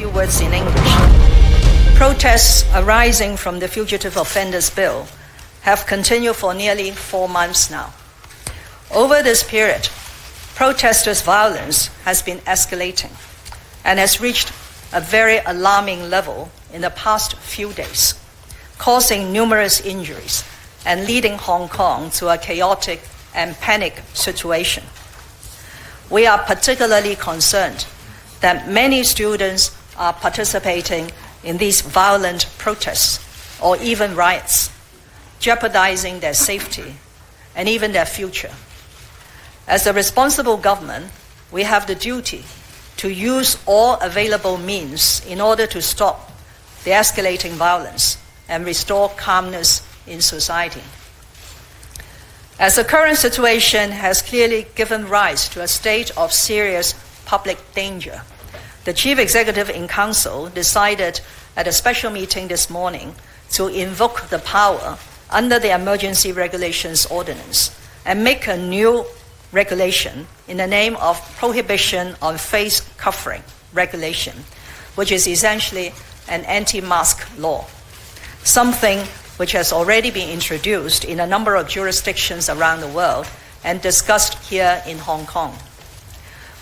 few words in English. Protests arising from the Fugitive Offenders Bill have continued for nearly 4 months now. Over this period, protesters' violence has been escalating and has reached a very alarming level in the past few days, causing numerous injuries and leading Hong Kong to a chaotic and panic situation. We are particularly concerned that many students are participating in these violent protests or even riots, jeopardizing their safety and even their future. As a responsible government, we have the duty to use all available means in order to stop the escalating violence and restore calmness in society. As the current situation has clearly given rise to a state of serious public danger, the Chief Executive in Council decided at a special meeting this morning to invoke the power under the Emergency Regulations Ordinance and make a new regulation in the name of Prohibition on Face Covering Regulation, which is essentially an anti-mask law, something which has already been introduced in a number of jurisdictions around the world and discussed here in Hong Kong.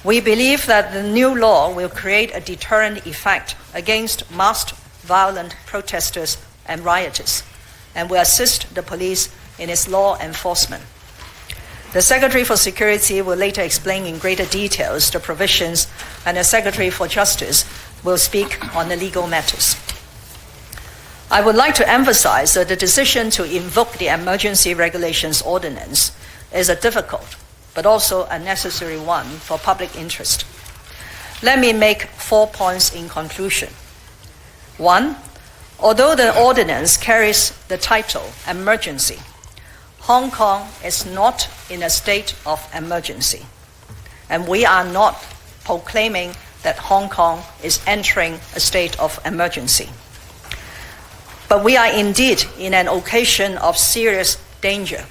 We believe that the new law will create a deterrent effect against masked violent protesters and rioters, and will assist the police in its law enforcement. The Secretary for Security will later explain in greater details the provisions, and the Secretary for Justice will speak on the legal matters. I would like to emphasize that the decision to invoke the Emergency Regulations Ordinance is a difficult but also a necessary one for public interest. Let me make 4 points in conclusion. 1, although the ordinance carries the title emergency, Hong Kong is not in a state of emergency, and we are not proclaiming that Hong Kong is entering a state of emergency. But we are indeed in an occasion of serious danger,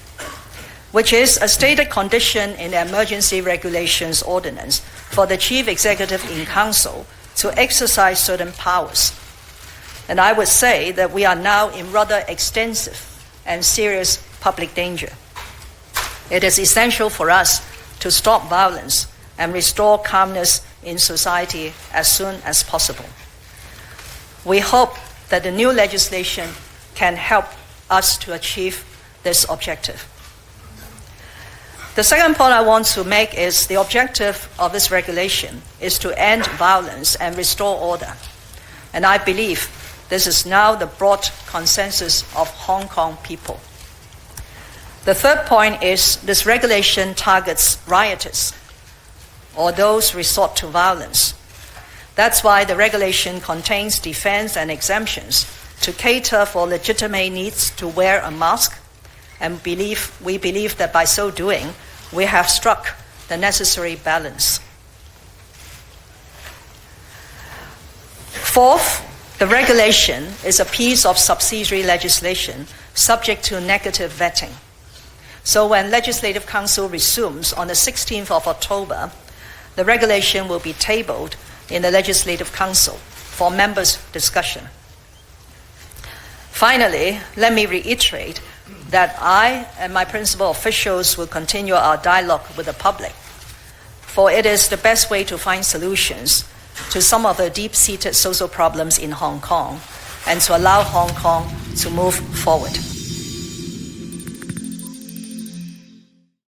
which is a stated condition in the Emergency Regulations Ordinance for the Chief Executive in Council to exercise certain powers. And I would say that we are now in rather extensive and serious public danger. It is essential for us to stop violence and restore calmness in society as soon as possible. We hope that the new legislation can help us to achieve this objective. The second point I want to make is the objective of this regulation is to end violence and restore order. And I believe this is now the broad consensus of Hong Kong people. The third point is this regulation targets rioters or those resort to violence. That's why the regulation contains defense and exemptions to cater for legitimate needs to wear a mask, and we believe that by so doing, we have struck the necessary balance. Fourth, the regulation is a piece of subsidiary legislation subject to negative vetting. So when Legislative Council resumes on the 16th of October, the regulation will be tabled in the Legislative Council for members' discussion. Finally, let me reiterate that I and my principal officials will continue our dialogue with the public, for it is the best way to find solutions to some of the deep-seated social problems in Hong Kong and to allow Hong Kong to move forward.